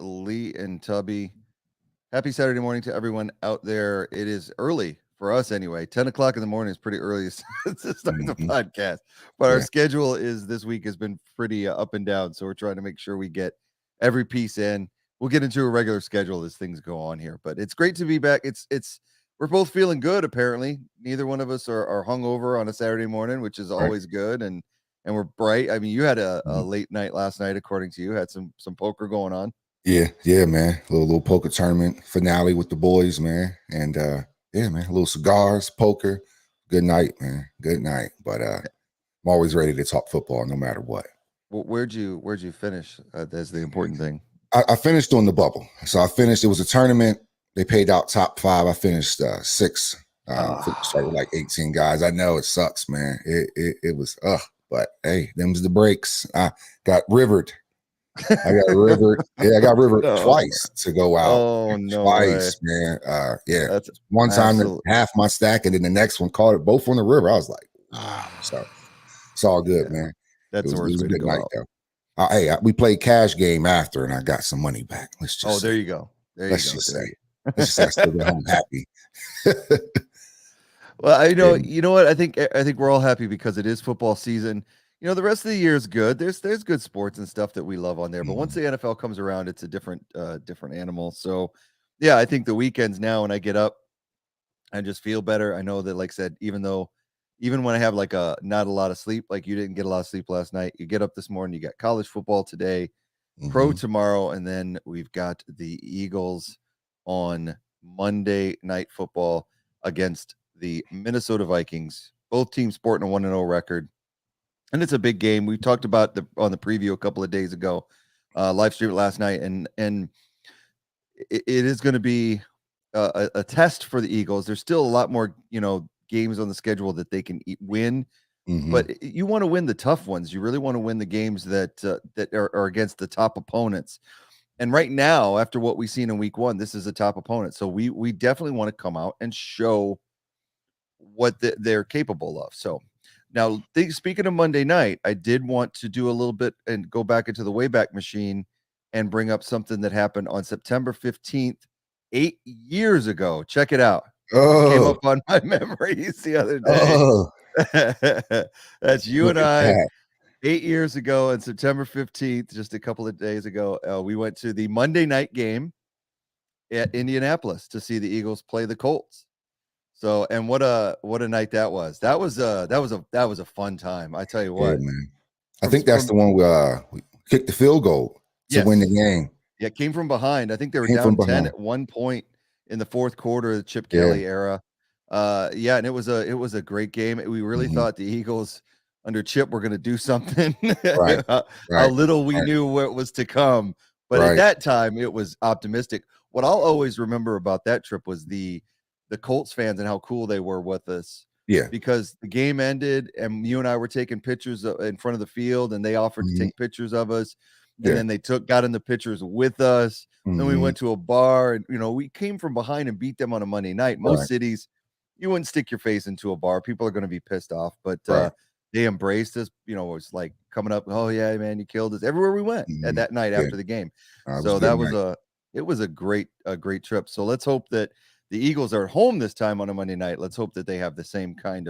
Lee and Tubby. Happy Saturday morning to everyone out there. It is early for us anyway. 10 o'clock in the morning is pretty early to start the podcast. But our schedule this week has been pretty up and down. So we're trying to make sure we get every piece in. We'll get into a regular schedule as things go on here. But it's great to be back. We're both feeling good, apparently. Neither one of us are hungover on a Saturday morning, which is always good. And we're bright. I mean, you had a late night last night, according to you. Had some poker going on. Yeah, man. Little poker tournament finale with the boys, man. And man, a little cigars, poker. Good night, man. Good night. But I'm always ready to talk football, no matter what. Well, where'd you finish? That's the important thing. I finished on the bubble. So I finished. It was a tournament. They paid out top 5. I finished 6. Started with like 18 guys. I know it sucks, man. It was but hey, them's the breaks. I got rivered. I got rivered twice to go out. Oh no, twice, man. That's one time half my stack, and then the next one caught it both on the river. I was like, so it's all good, man. That's the worst way to go out. Though. We played cash game after, and I got some money back. Let's just there you go. Let's just say I still get home happy. Well, you know what? I think we're all happy because it is football season. You know, the rest of the year is good. There's good sports and stuff that we love on there, but once the NFL comes around, it's a different animal. So, yeah, I think the weekends now, when I get up, I just feel better. I know that, like I said, even when I have like not a lot of sleep, like you didn't get a lot of sleep last night, you get up this morning, you got college football today, pro tomorrow, and then we've got the Eagles on Monday Night Football against the Minnesota Vikings. Both teams sporting a 1-0 record. And it's a big game. We talked about on the preview a couple of days ago, live stream last night, and it is going to be a test for the Eagles. There's still a lot more, games on the schedule that they can win, but you want to win the tough ones. You really want to win the games that are against the top opponents. And right now, after what we've seen in week 1, this is a top opponent. So we definitely want to come out and show what they're capable of. So. Now, speaking of Monday night, I did want to do a little bit and go back into the Wayback Machine and bring up something that happened on September 15th, 8 years ago. Check it out. Came up on my memories the other day. That's you and I. 8 years ago on September 15th, just a couple of days ago, we went to the Monday night game at Indianapolis to see the Eagles play the Colts. So, and what a night that was. That was a fun time. I tell you what, yeah, man. I think that's the one we kicked the field goal to win the game. Yeah, it came from behind. I think they were down 10 at one point in the fourth quarter of the Chip Kelly era. And it was a great game. We really thought the Eagles under Chip were going to do something. Right. How little we knew what was to come. But at that time, it was optimistic. What I'll always remember about that trip was the Colts fans and how cool they were with us. Yeah. Because the game ended and you and I were taking pictures in front of the field, and they offered to take pictures of us. And then they got in the pictures with us. Then we went to a bar, and we came from behind and beat them on a Monday night. Most cities, you wouldn't stick your face into a bar. People are going to be pissed off, but they embraced us. It was like coming up, oh yeah, man, you killed us everywhere we went at that night after the game. So that was a great trip. So let's hope that the Eagles are at home this time on a Monday night. Let's hope that they have the same kind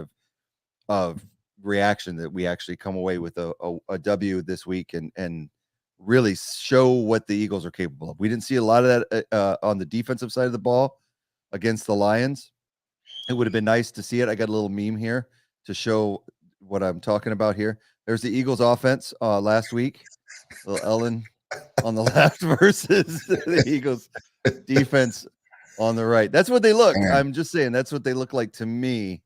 of reaction, that we actually come away with a W this week and really show what the Eagles are capable of. We didn't see a lot of that on the defensive side of the ball against the Lions. It would have been nice to see it. I got a little meme here to show what I'm talking about here. There's the Eagles offense last week. Little Ellen on the left versus the Eagles defense on the right. That's what they look. I'm just saying that's what they look like to me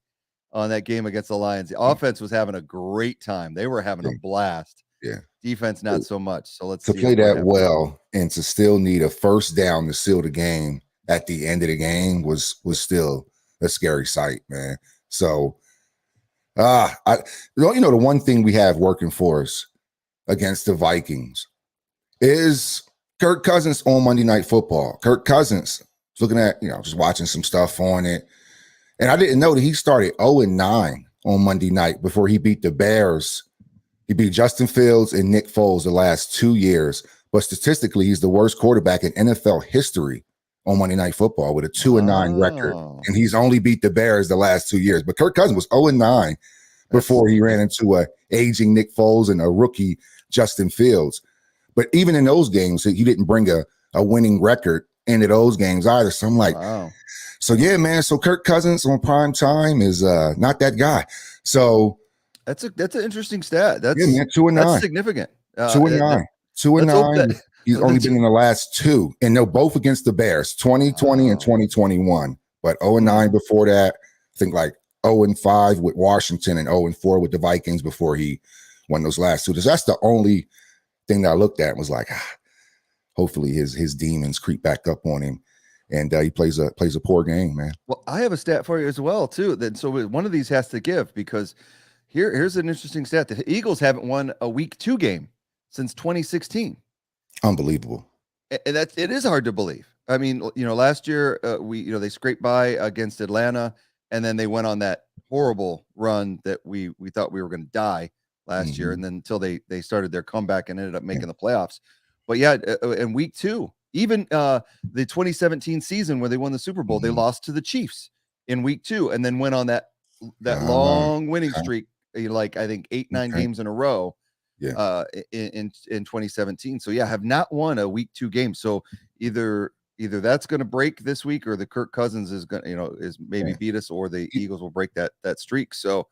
on that game against the Lions. The offense was having a great time. They were having a blast. Yeah. Defense not so much. So let's to play that well and to still need a first down to seal the game at the end of the game was still a scary sight, man. So the one thing we have working for us against the Vikings is Kirk Cousins on Monday Night Football. Kirk Cousins, looking at, just watching some stuff on it. And I didn't know that he started 0-9 on Monday night before he beat the Bears. He beat Justin Fields and Nick Foles the last 2 years, but statistically, he's the worst quarterback in NFL history on Monday Night Football with a 2-9 record. Wow. And he's only beat the Bears the last 2 years. But Kirk Cousins was 0-9 before he ran into a aging Nick Foles and a rookie Justin Fields. But even in those games, he didn't bring a winning record into those games either. So I'm like, wow. So yeah, man. So Kirk Cousins on prime time is not that guy. So that's an interesting stat. That's, yeah, man, 2-9. That's significant. 2-9. Let's hope 2-9. that He's only been in the last two, and they're both against the Bears, 2020 and 2021. But 0-9 before that. I think like 0-5 with Washington and 0-4 with the Vikings before he won those last two. That's the only thing that I looked at and was like, hopefully his demons creep back up on him, and he plays a poor game, man. Well, I have a stat for you as well too. Then so one of these has to give, because here's an interesting stat. The Eagles haven't won a week 2 game since 2016. Unbelievable. And it is hard to believe. I mean, last year they scraped by against Atlanta, and then they went on that horrible run that we thought we were going to die last year, and then until they started their comeback and ended up making the playoffs. But yeah, in week 2, even the 2017 season where they won the Super Bowl, they lost to the Chiefs in week 2, and then went on that long winning streak, like I think 8-9 games in a row. Yeah. In 2017. So yeah, have not won a week 2 game. So either that's going to break this week, or the Kirk Cousins is going to, is maybe beat us, or the Eagles will break that streak. So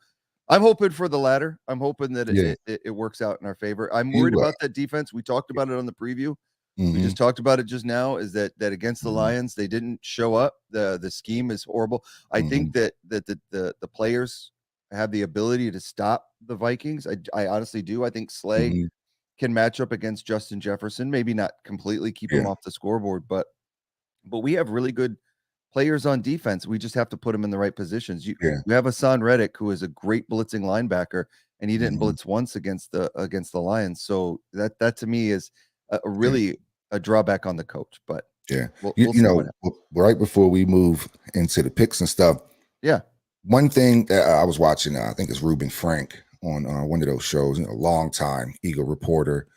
I'm hoping for the latter. I'm hoping that it works out in our favor. I'm worried about that defense. We talked about it on the preview. We just talked about it just now, is that against the Lions, they didn't show up. The scheme is horrible. I think that the players have the ability to stop the Vikings. I honestly do. I think Slay can match up against Justin Jefferson, maybe not completely keep him off the scoreboard, but we have really good players on defense. We just have to put them in the right positions. You have Hassan Reddick, who is a great blitzing linebacker, and he didn't blitz once against the Lions. So that to me is a really a drawback on the coach. But we'll see right before we move into the picks and stuff. Yeah. One thing that I was watching, I think it's Reuben Frank on one of those shows, a long time Eagle reporter.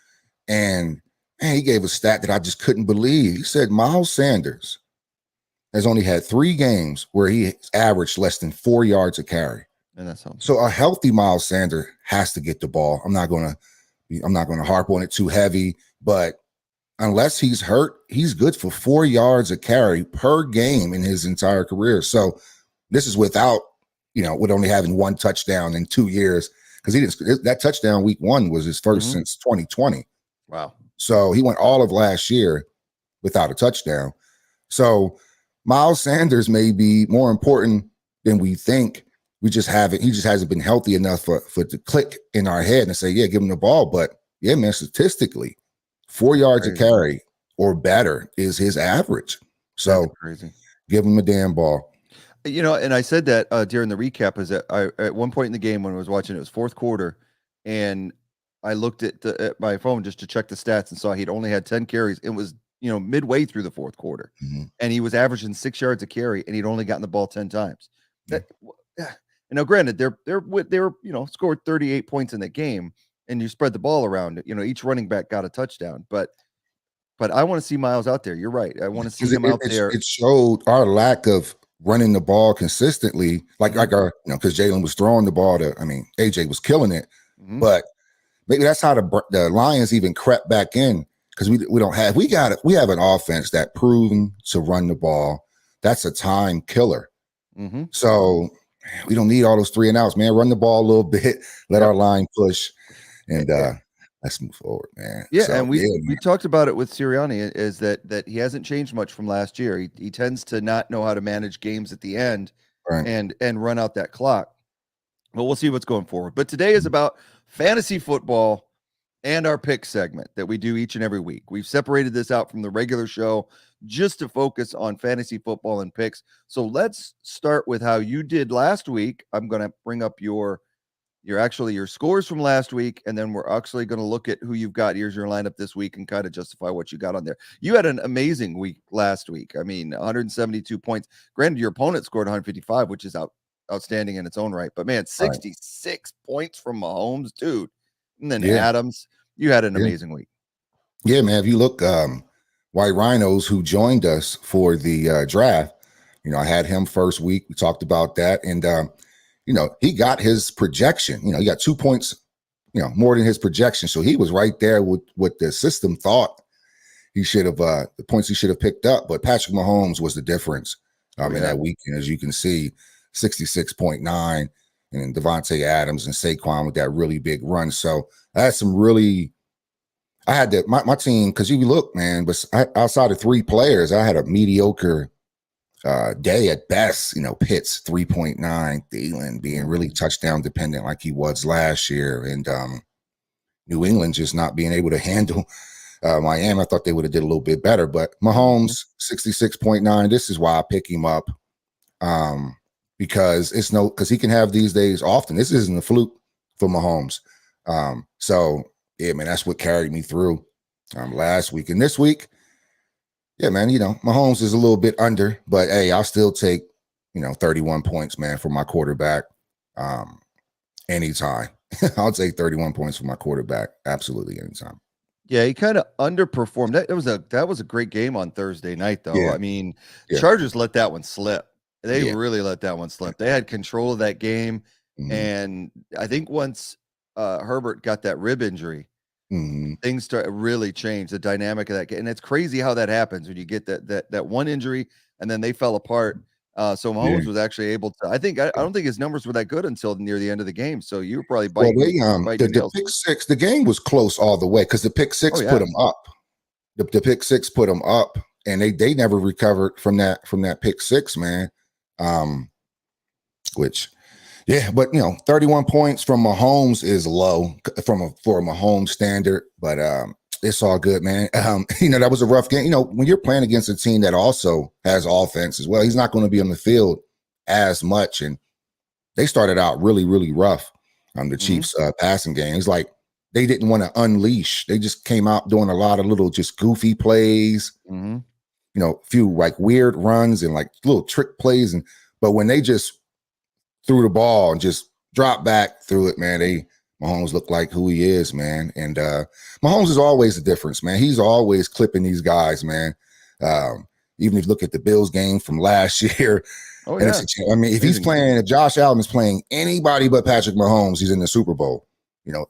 And man, he gave a stat that I just couldn't believe. He said Miles Sanders has only had 3 games where he averaged less than 4 yards a carry. And that's something. So a healthy Miles Sanders has to get the ball. I'm not gonna harp on it too heavy, but unless he's hurt, he's good for 4 yards a carry per game in his entire career. So this is without, with only having 1 touchdown in 2 years, because that touchdown week 1 was his first since 2020. Wow. So he went all of last year without a touchdown. So Miles Sanders may be more important than we think. He just hasn't been healthy enough for it to click in our head and say, yeah, give him the ball. But yeah, man, statistically, 4 yards a carry or better is his average. So give him a damn ball. And I said that during the recap, is that at one point in the game when I was watching, it was fourth quarter, and I looked at my phone just to check the stats and saw he'd only had 10 carries. It was, midway through the fourth quarter, and he was averaging 6 yards a carry, and he'd only gotten the ball 10 times. And now, granted, they were scored 38 points in the game, and you spread the ball around. Each running back got a touchdown, but I want to see Miles out there. You're right. I want to see him out there. It showed our lack of running the ball consistently, like our, because Jalen was throwing the ball AJ was killing it, but maybe that's how the Lions even crept back in, because we have an offense that proven to run the ball. That's a time killer. So we don't need all those 3 and outs, man. Run the ball a little bit, let our line push, and let's move forward, man. Yeah, so, and we talked about it with Sirianni, is that he hasn't changed much from last year. He tends to not know how to manage games at the end and run out that clock. But we'll see what's going forward. But today is about fantasy football and our pick segment that we do each and every week. We've separated this out from the regular show just to focus on fantasy football and picks. So let's start with how you did last week. I'm going to bring up your scores from last week, and then we're actually going to look at who you've got. Here's your lineup this week and kind of justify what you got on there. You had an amazing week last week. 172 points. Granted, your opponent scored 155, which is outstanding in its own right. But man, 66 points from Mahomes, dude. And then Adams, you had an amazing week. Yeah, man. If you look, White Rhinos, who joined us for the draft, I had him first week. We talked about that, and he got his projection. He got 2 points, more than his projection. So he was right there with what the system thought he should have, the points he should have picked up. But Patrick Mahomes was the difference in that weekend, as you can see, 66.9, and Devontae Adams and Saquon with that really big run. So I had some really. I had to my team, because you look, man, but outside of three players, I had a mediocre day at best. Pitts 3.9, Thielen being really touchdown dependent like he was last year, and New England just not being able to handle Miami. I thought they would have did a little bit better, but Mahomes 66.9. This is why I pick him up, because he can have these days often. This isn't a fluke for Mahomes. So yeah, man, that's what carried me through last week. And this week, yeah, man, Mahomes is a little bit under, but hey, I'll still take, 31 points, man, for my quarterback anytime. I'll take 31 points for my quarterback absolutely anytime. Yeah, he kind of underperformed. That was a great game on Thursday night, though. Yeah. I mean, Chargers let that one slip. They really let that one slip. They had control of that game, and I think once Herbert got that rib injury, things start really change the dynamic of that game. And it's crazy how that happens when you get that one injury and then they fell apart. So Mahomes was actually able to. I don't think his numbers were that good until near the end of the game. So you were probably biting. The pick six. The game was close all the way because the pick six put them up. The pick six put them up, and they never recovered from that pick six, man. Which. Yeah, but 31 points from Mahomes is low for a Mahomes standard, but it's all good, man. That was a rough game. When you're playing against a team that also has offense as well, he's not going to be on the field as much. And they started out really, really rough on the Chiefs passing game. It's like they didn't want to unleash. They just came out doing a lot of little just goofy plays, a few like weird runs and like little trick plays. But when they just threw the ball and just dropped back through it, man, Mahomes looked like who he is, man. And Mahomes is always the difference, man. He's always clipping these guys, man. Even if you look at the Bills game from last year. Oh, yeah. If Josh Allen is playing anybody but Patrick Mahomes, he's in the Super Bowl.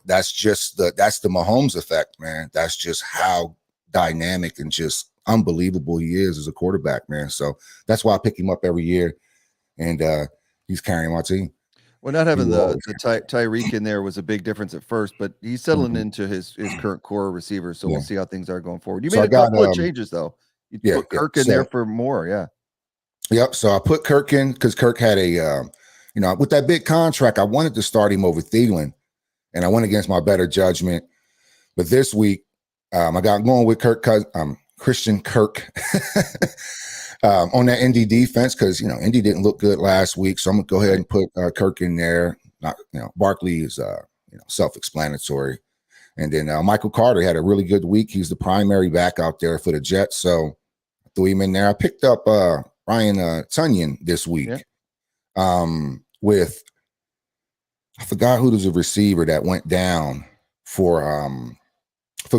That's the Mahomes effect, man. That's just how dynamic and just unbelievable he is as a quarterback, man. So that's why I pick him up every year. And he's carrying my team. Well, not having the Tyreek in there was a big difference at first, but he's settling into his current core receiver. So we'll see how things are going forward. You made a couple of changes, though. You put Kirk in there for more, Yep. So I put Kirk in because Kirk had a, with that big contract, I wanted to start him over Thielen, and I went against my better judgment. But this week, I got going with Christian Kirk. On that Indy defense, because Indy didn't look good last week, so I'm gonna go ahead and put Kirk in there. Not Barkley is self-explanatory, and then Michael Carter had a really good week. He's the primary back out there for the Jets, so I threw him in there. I picked up Ryan Tunyon this week with I forgot who was a receiver that went down for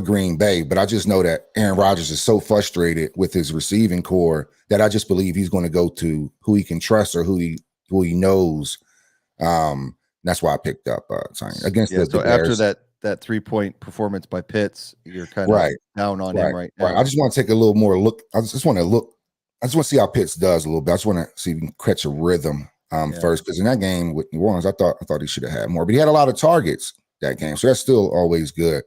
Green Bay, but I just know that Aaron Rodgers is so frustrated with his receiving core that I just believe he's going to go to who he can trust or who he knows. That's why I picked up against the Bears. After that 3-point performance by Pitts, you're kind of down on him right now. Right. I just want to take a little more look. I just want to see how Pitts does a little bit. I just want to see if he can catch a rhythm first, because in that game with New Orleans, I thought he should have had more, but he had a lot of targets that game, so that's still always good.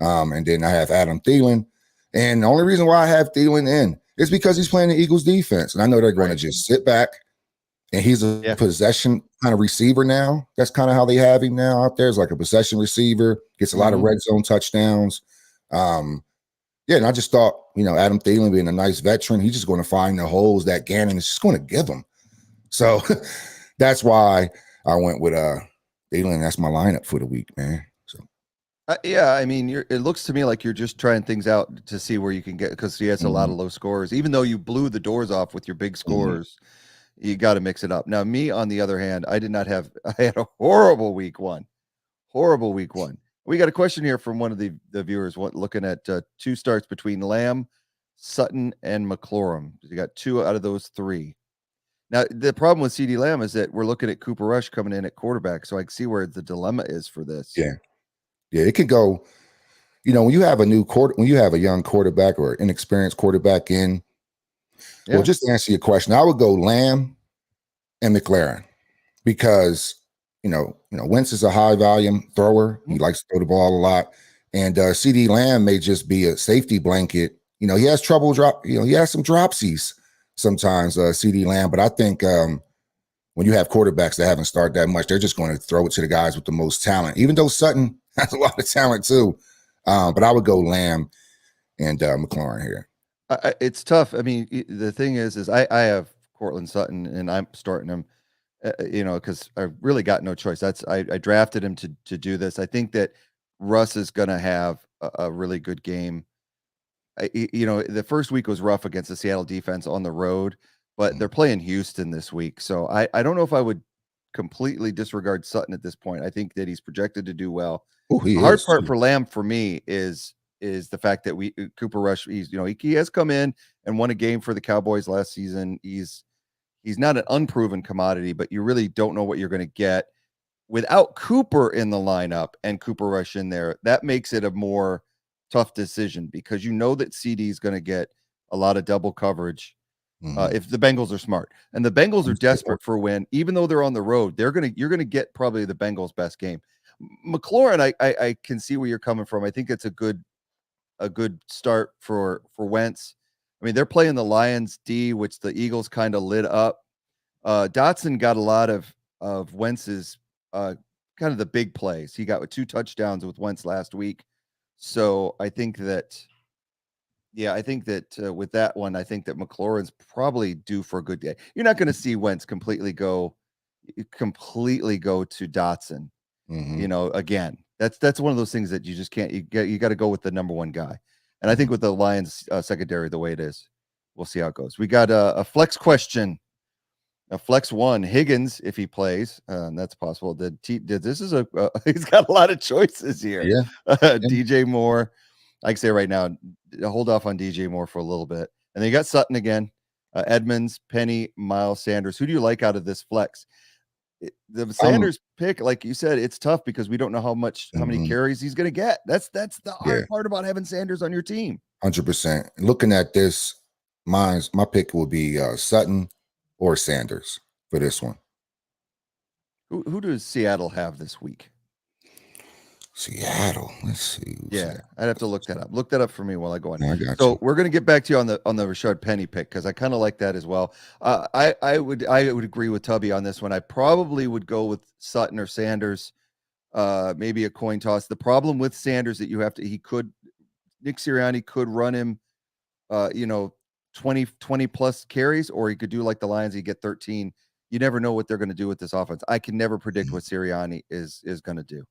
And then I have Adam Thielen. And the only reason why I have Thielen in is because he's playing the Eagles defense. And I know they're going to just sit back, and he's a possession kind of receiver now. That's kind of how they have him now out there. It's like a possession receiver, gets a lot of red zone touchdowns. And I just thought, Adam Thielen being a nice veteran, he's just going to find the holes that Gannon is just going to give him. So that's why I went with Thielen. That's my lineup for the week, man. I mean, it looks to me like you're just trying things out to see where you can get, because he has a lot of low scores. Even though you blew the doors off with your big scores, you got to mix it up. Now, me, on the other hand, I had a horrible week one. We got a question here from one of the viewers looking at 2 starts between Lamb, Sutton, and McLaurin. You got 2 out of those 3. Now, the problem with CD Lamb is that we're looking at Cooper Rush coming in at quarterback, so I can see where the dilemma is for this. Yeah. Yeah, it could go, when you have a young quarterback or inexperienced quarterback in, well, Yeah. just to answer your question, I would go Lamb and McLaurin because Wentz is a high volume thrower. He likes to throw the ball a lot, and CD Lamb may just be a safety blanket. He has trouble he has some dropsies sometimes. CD Lamb, but I think when you have quarterbacks that haven't started that much, they're just going to throw it to the guys with the most talent. Even though Sutton has a lot of talent too, but I would go Lamb and McLaurin here. It's tough. I mean, the thing is I have Cortland Sutton, and I'm starting him. Because I really got no choice. I drafted him to do this. I think that Russ is going to have a really good game. The first week was rough against the Seattle defense on the road, but they're playing Houston this week. So I don't know if I would completely disregard Sutton at this point. I think that he's projected to do well. The hard part for Lamb for me is the fact that Cooper Rush, he has come in and won a game for the Cowboys last season. He's not an unproven commodity, but you really don't know what you're going to get without Cooper in the lineup and Cooper Rush in there. That makes it a more tough decision because that CD is going to get a lot of double coverage if the Bengals are smart. And the Bengals are desperate for a win, even though they're on the road. You're going to get probably the Bengals' best game. McLaurin, I can see where you're coming from. I think it's a good start for Wentz. I mean, they're playing the Lions D, which the Eagles kind of lit up. Dotson got a lot of Wentz's kind of the big plays. He got 2 touchdowns with Wentz last week. So I think that with that one, I think that McLaurin's probably due for a good day. You're not going to see Wentz completely go to Dotson. Again, that's one of those things that you just can't. You got to go with the number 1 guy. And I think with the Lions secondary the way it is, we'll see how it goes. We got a flex question. A flex 1 Higgins if he plays, that's possible. He's got a lot of choices here. Yeah. DJ Moore, I can say right now, hold off on DJ Moore for a little bit, and then you got Sutton again, Edmonds, Penny, Miles Sanders. Who do you like out of this flex? The Sanders pick, like you said, it's tough because we don't know how many carries he's going to get. That's the hard part about having Sanders on your team. 100%. Looking at this, my pick will be Sutton or Sanders for this one. Who does Seattle have this week? Seattle. Let's see. I'd have to look that up. Look that up for me while I go on. I got so you. We're going to get back to you on the Rashard Penny pick because I kind of like that as well. I would agree with Tubby on this one. I probably would go with Sutton or Sanders. Maybe a coin toss. The problem with Sanders that Nick Sirianni could run him 20 plus carries, or he could do like the Lions, he get 13. You never know what they're going to do with this offense. I can never predict what Sirianni is going to do.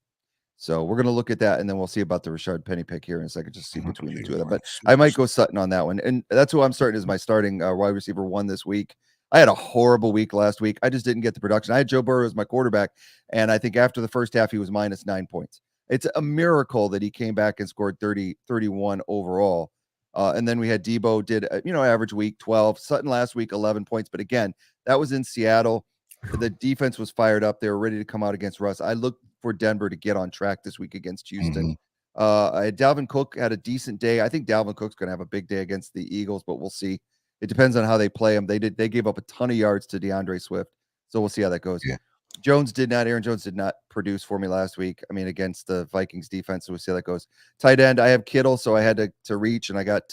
So we're going to look at that, and then we'll see about the Rashard Penny pick here in a second, just see between the two of them. But I might go Sutton on that one, and that's who I'm starting as my starting wide receiver 1 this week. I had a horrible week last week. I just didn't get the production. I had Joe Burrow as my quarterback, and I think after the first half, he was minus 9 points. It's a miracle that he came back and scored 31 overall. And then we had Debo did, average week 12. Sutton last week, 11 points. But again, that was in Seattle. The defense was fired up. They were ready to come out against Russ. I looked for Denver to get on track this week against Houston. Dalvin Cook had a decent day. I think Dalvin Cook's going to have a big day against the Eagles, but we'll see. It depends on how they play him. They gave up a ton of yards to DeAndre Swift. So we'll see how that goes. Yeah. Aaron Jones did not produce for me last week. I mean, against the Vikings defense. So we'll see how that goes. Tight end, I have Kittle, so I had to reach, and I got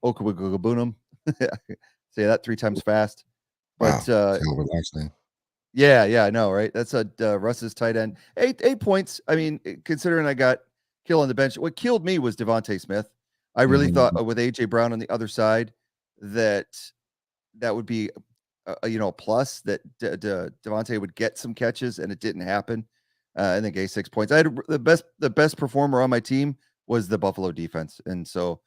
Okawabunum. Say that 3 times fast. But last name. Yeah, I know, right? That's Russ's tight end. 8 points. I mean, considering I got Kill on the bench, what killed me was Devontae Smith. I really thought with AJ Brown on the other side that would be a plus that Devontae would get some catches, and it didn't happen. I think 6 points. I had the best performer on my team was the Buffalo defense, and so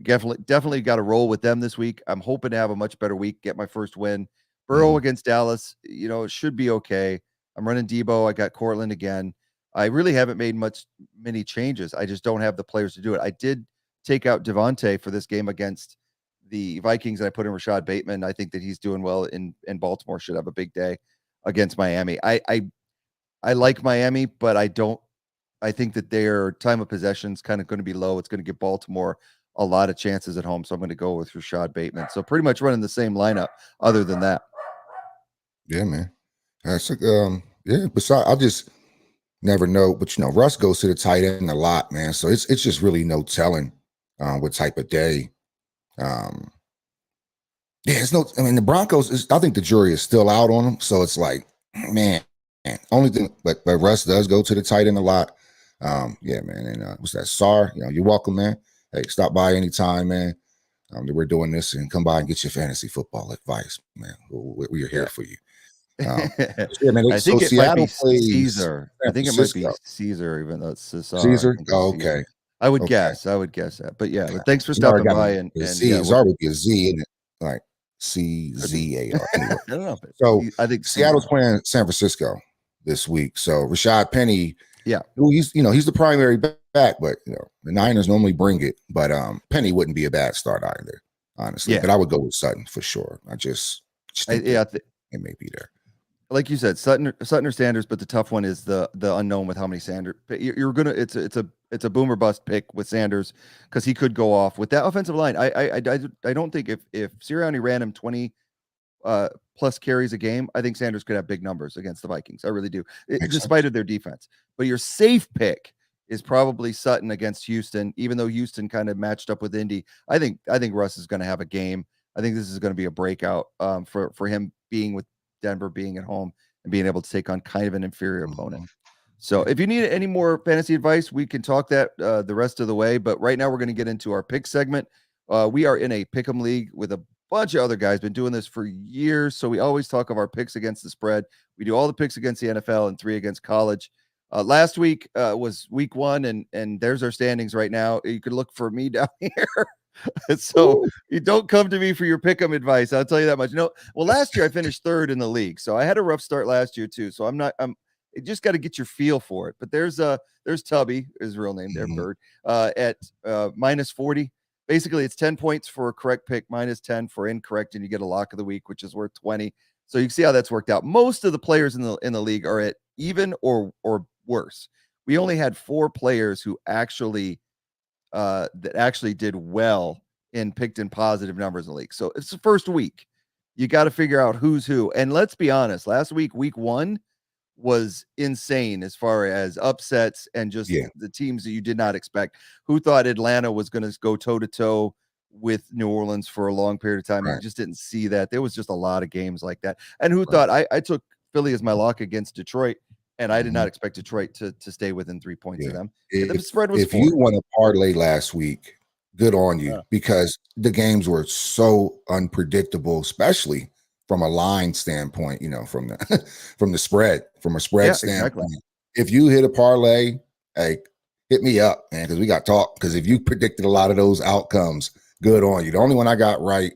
definitely got to roll with them this week. I'm hoping to have a much better week, get my first win. Burrow against Dallas, it should be okay. I'm running Debo. I got Cortland again. I really haven't made many changes. I just don't have the players to do it. I did take out Devontae for this game against the Vikings, and I put in Rashad Bateman. I think that he's doing well in Baltimore. Should have a big day against Miami. I like Miami, but I don't. I think that their time of possession is kind of going to be low. It's going to give Baltimore a lot of chances at home. So I'm going to go with Rashad Bateman. So pretty much running the same lineup. Other than that, Yeah, man. That's yeah. Besides, I just never know. But Russ goes to the tight end a lot, man. So it's just really no telling what type of day. Um, yeah, it's no. I mean, the Broncos. I think the jury is still out on them. So it's like, man. Only thing, but Russ does go to the tight end a lot. Yeah, man. And what's that? SAR, you're welcome, man. Hey, stop by anytime, man. We're doing this, and come by and get your fantasy football advice, man. We're here for you. Yeah, man. I So think it might be Seattle plays Caesar. I San think it might be Francisco. Caesar, even though it's Cesar. I Caesar. think it's Oh, Caesar. okay. I would Okay. guess. I would guess that. But yeah, Okay. but thanks for It's already stopping got by a and Z. yeah, It's already be a Z, isn't it? Like CZAR. Anyway. I don't know. So I think Seattle's Caesar. playing San Francisco this week. So Rashad Penny, Yeah. he's the primary back, but the Niners normally bring it. But Penny wouldn't be a bad start either, honestly. Yeah. But I would go with Sutton for sure. I just think it may be there. Like you said, Sutton or Sanders, but the tough one is the unknown with how many Sanders. You're gonna it's a boomer bust pick with Sanders because he could go off with that offensive line. I don't think if Sirianni ran him 20 plus carries a game, I think Sanders could have big numbers against the Vikings. I really do, despite of their defense. But your safe pick is probably Sutton against Houston, even though Houston kind of matched up with Indy. I think Russ is going to have a game. I think this is going to be a breakout for him being with Denver, being at home, and being able to take on kind of an inferior opponent. So if you need any more fantasy advice, we can talk that the rest of the way. But right now we're going to get into our pick segment. We are in a pick'em league with a bunch of other guys, been doing this for years. So we always talk of our picks against the spread. We do all the picks against the NFL and 3 against college. Last week was week 1, and there's our standings right now. You could look for me down here. So you don't come to me for your pick'em advice. I'll tell you that much. No, well, last year I finished 3rd in the league, so I had a rough start last year too. So I'm you just got to get your feel for it. But there's Tubby, his real name there, Bird, at minus 40. Basically, it's 10 points for a correct pick, minus 10 for incorrect, and you get a lock of the week, which is worth 20. So you can see how that's worked out. Most of the players in the league are at even or worse. We only had 4 players who actually did well and picked in positive numbers in the league. So it's the first week. You got to figure out who's who. And let's be honest, last week, week 1 was insane as far as upsets and just the teams that you did not expect. Who thought Atlanta was going to go toe-to-toe with New Orleans for a long period of time? Right. You just didn't see that. There was just a lot of games like that. And who thought I took Philly as my lock against Detroit, and I did not expect Detroit to stay within 3 points of them. The spread was 4. If you won a parlay last week, good on you, because the games were so unpredictable, especially from a line standpoint, from the from a spread standpoint. Exactly. If you hit a parlay, hey, hit me up, man, because we got talk. Because if you predicted a lot of those outcomes, good on you. The only one I got right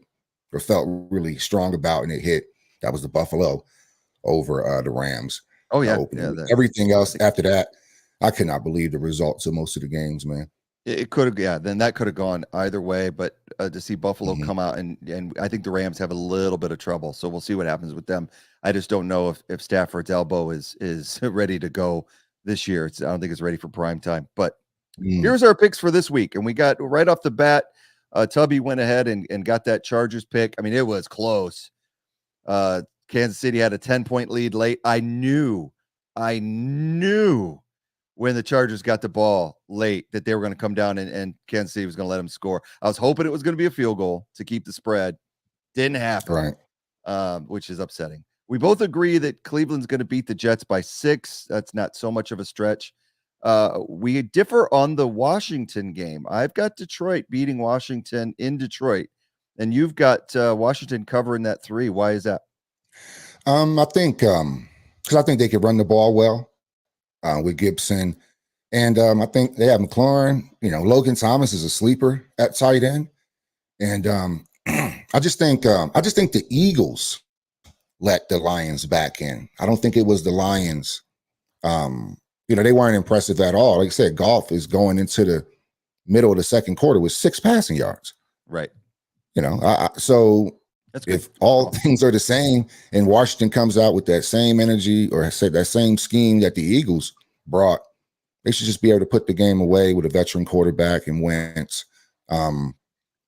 or felt really strong about and it hit, that was the Buffalo over the Rams. Oh yeah, everything else after that, I could not believe the results of most of the games, man. It could have, then that could have gone either way. But to see Buffalo come out and I think the Rams have a little bit of trouble, so we'll see what happens with them. I just don't know if Stafford's elbow is ready to go this year. I don't think it's ready for prime time. But here's our picks for this week, and we got right off the bat, Tubby went ahead and got that Chargers pick. I mean, it was close. Kansas City had a 10-point lead late. I knew when the Chargers got the ball late that they were going to come down and Kansas City was going to let them score. I was hoping it was going to be a field goal to keep the spread. Didn't happen, right? Which is upsetting. We both agree that Cleveland's going to beat the Jets by 6. That's not so much of a stretch. We differ on the Washington game. I've got Detroit beating Washington in Detroit, and you've got Washington covering that 3. Why is that? I think because I think they could run the ball well with Gibson, and I think they have McLaurin. Logan Thomas is a sleeper at tight end, and I just think the Eagles let the Lions back in. I don't think it was the Lions they weren't impressive at all. Like I said, Golf is going into the middle of the second quarter with 6 passing yards. Right. So That's good. if all things are the same and Washington comes out with that same energy or say that same scheme that the Eagles brought, they should just be able to put the game away with a veteran quarterback and Wentz.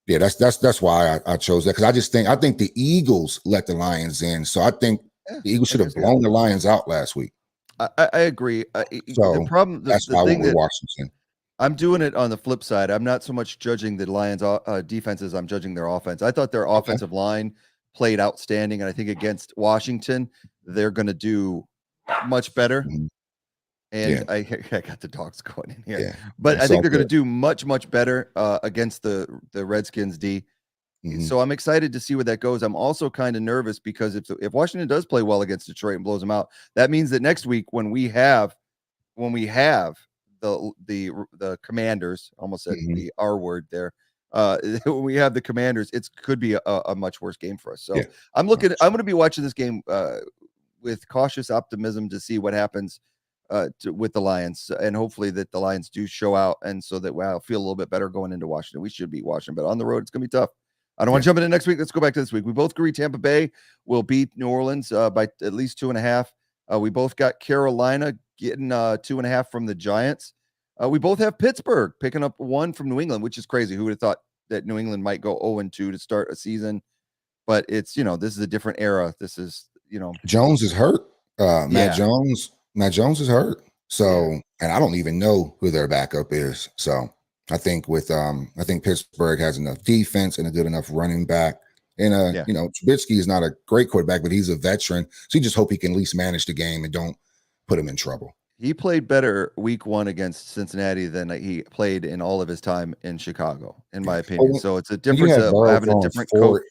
Yeah, that's why I chose that, because I think the Eagles let the Lions in, so I think the Eagles should have blown the Lions out last week. I agree. The So problem, that's the why I thing went with that Washington. I'm doing it on the flip side. I'm not so much judging the Lions' defenses. I'm judging their offense. I thought their offensive line played outstanding, and I think against Washington, they're going to do much better. Mhm. And Yeah. I got the dogs going in here, Yeah. but I It's think all they're going to good. do much better against the Redskins D. Mhm. So I'm excited to see where that goes. I'm also kind of nervous because if Washington does play well against Detroit and blows them out, that means that next week when we have the Commanders, almost said Mhm. the R word there. When we have the Commanders, it could be a much worse game for us. So Yeah. I'm going to be watching this game with cautious optimism to see what happens with the Lions, and hopefully that the Lions do show out, and so that I'll feel a little bit better going into Washington. We should beat Washington, but on the road, it's going to be tough. I don't want to jump into next week. Let's go back to this week. We both agree Tampa Bay will beat New Orleans by at least 2.5. We both got Carolina getting 2.5 from the Giants. We both have Pittsburgh picking up 1 from New England, which is crazy. Who would have thought that New England might go 0-2 to start a season? But it's, this is a different era. This is, Jones is hurt. Matt Yeah. Jones is hurt. So, Yeah. and I don't even know who their backup is. So I think I think Pittsburgh has enough defense and a good enough running back. And Trubisky is not a great quarterback, but he's a veteran. So you just hope he can at least manage the game and don't put him in trouble. He played better week 1 against Cincinnati than he played in all of his time in Chicago, in my opinion. So it's a difference of having a different coach.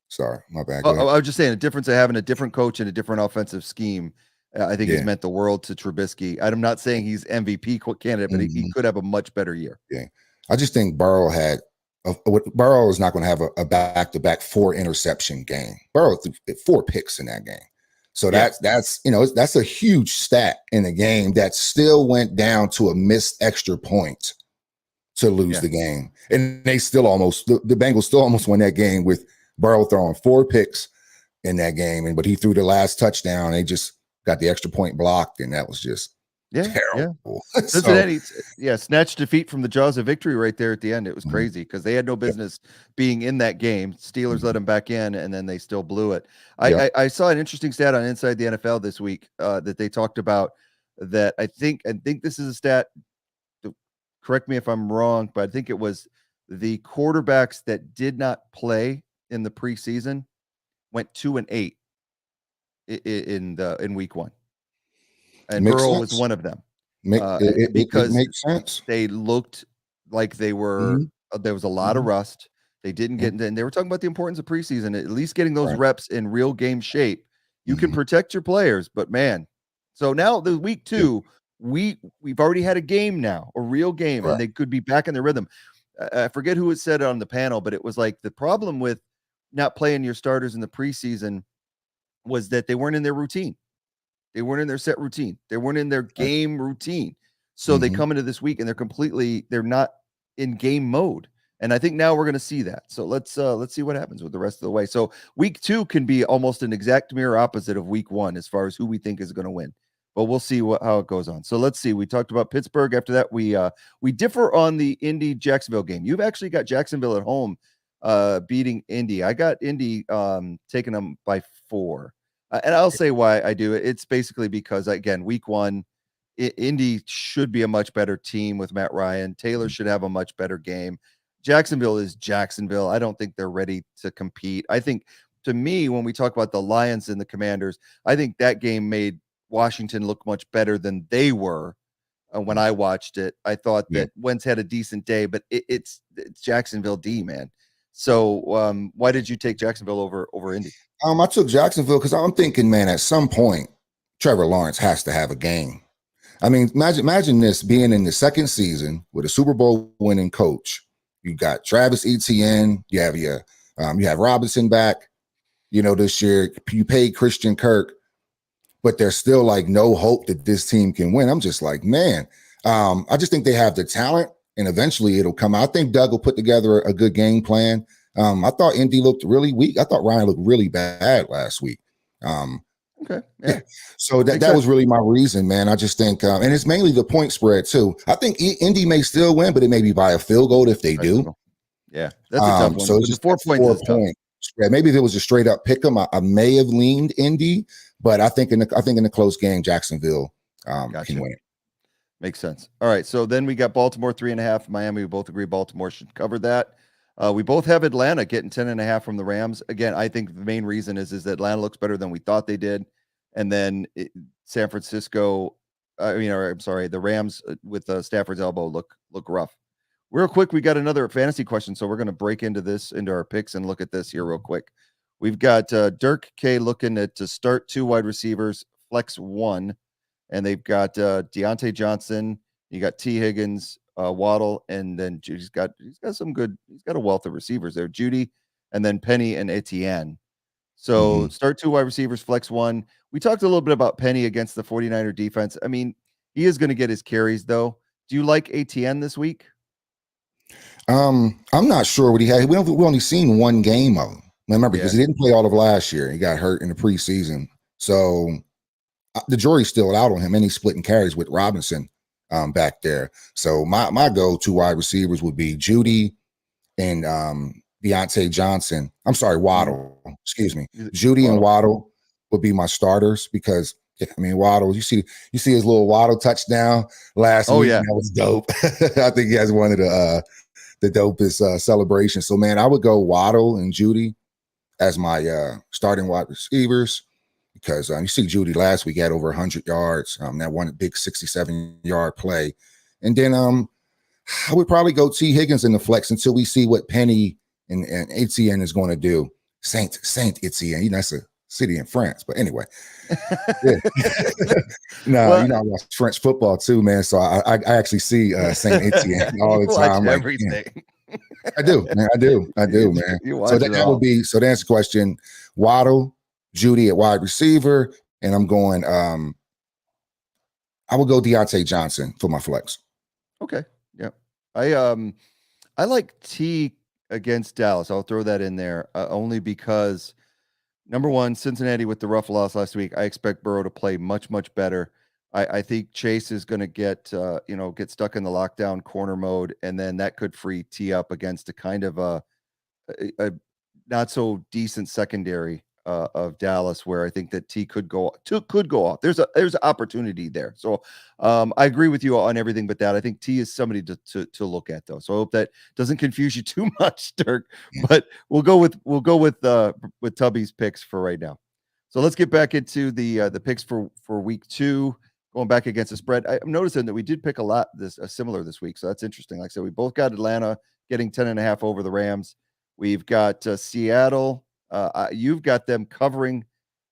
Sorry, my bad. I was just saying a difference of having a different coach and a different offensive scheme. I think has meant the world to Trubisky. I'm not saying he's MVP candidate, but he could have a much better year. Yeah, I just think Burrow Burrow is not going to have a back-to-back 4 interception game. Burrow threw 4 picks in that game. So that's that's a huge stat in a game that still went down to a missed extra point to lose the game. And they still the Bengals still almost won that game with Burrow throwing 4 picks in that game. But he threw the last touchdown. They just got the extra point blocked, and that was just terrible. Cincinnati, snatched defeat from the jaws of victory right there at the end. It was crazy because they had no business being in that game. Steelers let them back in, and then they still blew it. I saw an interesting stat on Inside the NFL this week that they talked about that I think this is a stat. Correct me if I'm wrong, but I think it was the quarterbacks that did not play in the preseason went 2-8 in week 1. And Burrow was one of them. Because it makes sense. They looked like they were there was a lot of rust. They didn't get into, and they were talking about the importance of preseason, at least getting those reps in real game shape. You can protect your players, but man. So now the week 2, we've already had a game now, a real game, and they could be back in their rhythm. I forget who had said it on the panel, but it was like the problem with not playing your starters in the preseason was that they weren't in their routine. They weren't in their set routine. They weren't in their game routine. So they come into this week and they're not in game mode. And I think now we're going to see that. So let's see what happens with the rest of the way. So week 2 can be almost an exact mirror opposite of week 1 as far as who we think is going to win. But we'll see how it goes on. So let's see. We talked about Pittsburgh. After that, we differ on the Indy Jacksonville game. You've actually got Jacksonville at home beating Indy. I got Indy taking them by 4. And I'll say why I do it. It's basically because, again, week 1, Indy should be a much better team with Matt Ryan. Taylor should have a much better game. Jacksonville is Jacksonville. I don't think they're ready to compete. I think, to me, when we talk about the Lions and the Commanders, I think that game made Washington look much better than they were when I watched it. I thought that Wentz had a decent day, but it's Jacksonville D, man. So why did you take Jacksonville over Indy? I took Jacksonville because I'm thinking, man, at some point, Trevor Lawrence has to have a game. I mean, imagine this being in the second season with a Super Bowl winning coach. You got Travis Etienne. You have Robinson back. This year you paid Christian Kirk. but there's still like no hope that this team can win. I'm just like, man, I just think they have the talent and eventually it'll come out. I think Doug will put together a good game plan. I thought Indy looked really weak. I thought Ryan looked really bad last week. Okay. Yeah. Yeah. So that Makes was sense. really my reason, man. I just think, and it's mainly the point spread too. I think Indy may still win, but it may be by a field goal if they All right, field do. goal. Yeah. That's a tough one. So it's With the just that 4 points is tough. 4 point spread. Maybe if it was a straight up pick 'em, I may have leaned Indy, but I think in the close game, Jacksonville can Gotcha. win it. Makes sense. All right. So then we got Baltimore 3.5. Miami, we both agree Baltimore should cover that. We both have Atlanta getting 10.5 from the Rams. Again, I think the main reason is that Atlanta looks better than we thought they did. And then San Francisco, I'm sorry, the Rams with Stafford's elbow look rough. Real quick, we got another fantasy question. So we're going to break into our picks and look at this here real quick. We've got Dirk K looking to start 2 wide receivers, flex 1. And they've got Deontay Johnson. You got T. Higgins, Waddle, and then he's got a wealth of receivers there. Judy, and then Penny and Etienne. So start 2 wide receivers, flex 1. We talked a little bit about Penny against the 49er defense. I mean, he is going to get his carries though. Do you like Etienne this week? I'm not sure what he had. We only seen one game of him. Remember, because he didn't play all of last year. He got hurt in the preseason. So the jury's still out on him, and he's splitting carries with Robinson back there. So my go-to wide receivers would be Judy and Deontay Johnson. I'm sorry, Waddle. Excuse me. Judy and Waddle would be my starters because Waddle. You see his little Waddle touchdown last week. Yeah, that was dope. I think he has one of the dopest celebrations. So man, I would go Waddle and Judy as my starting wide receivers. Because you see Judy last week had over 100 yards, that one big 67-yard play. And then I would probably go T. Higgins in the flex until we see what Penny and Etienne is going to do. Saint Etienne, that's a city in France. But anyway. I watch French football too, man. So I actually see Saint Etienne all the time. Watch everything. I do, man. I do, man. So that would be, so to answer the question, Waddle, Judy at wide receiver, and I'm going I will go Deontay Johnson for my flex. Okay. Yeah. I like T against Dallas. I'll throw that in there only because number one, Cincinnati with the rough loss last week. I expect Burrow to play much, much better. I think Chase is going to get stuck in the lockdown corner mode, and then that could free T up against a kind of a not so decent secondary of Dallas, where I think that T could go off. There's an opportunity there. So I agree with you on everything but that. I think T is somebody to look at though. So I hope that doesn't confuse you too much, Dirk. But we'll go with Tubby's picks for right now. So let's get back into the picks for week 2, going back against the spread. I'm noticing that we did pick a lot similar this week, so that's interesting. Like I said, we both got Atlanta getting 10.5 over the Rams. We've got Seattle. You've got them covering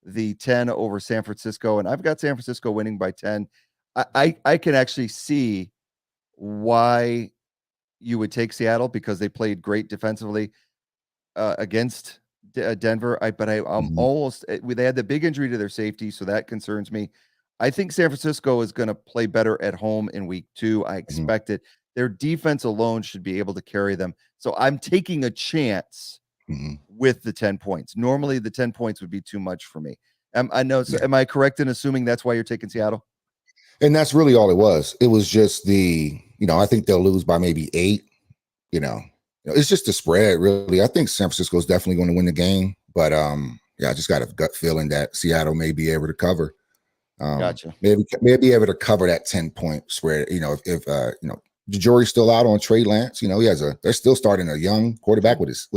the 10 over San Francisco, and I've got San Francisco winning by 10. I can actually see why you would take Seattle because they played great defensively against Denver. I'm almost. They had the big injury to their safety, so that concerns me. I think San Francisco is going to play better at home in week 2. I expect it. Their defense alone should be able to carry them. So I'm taking a chance with the 10 points. Normally, the 10 points would be too much for me. I know. So am I correct in assuming that's why you're taking Seattle? And that's really all it was. It was just I think they'll lose by maybe 8. It's just the spread, really. I think San Francisco is definitely going to win the game. But, I just got a gut feeling that Seattle may be able to cover. Gotcha. Maybe be able to cover that 10-point spread. If the jury's still out on Trey Lance. They're still starting a young quarterback with his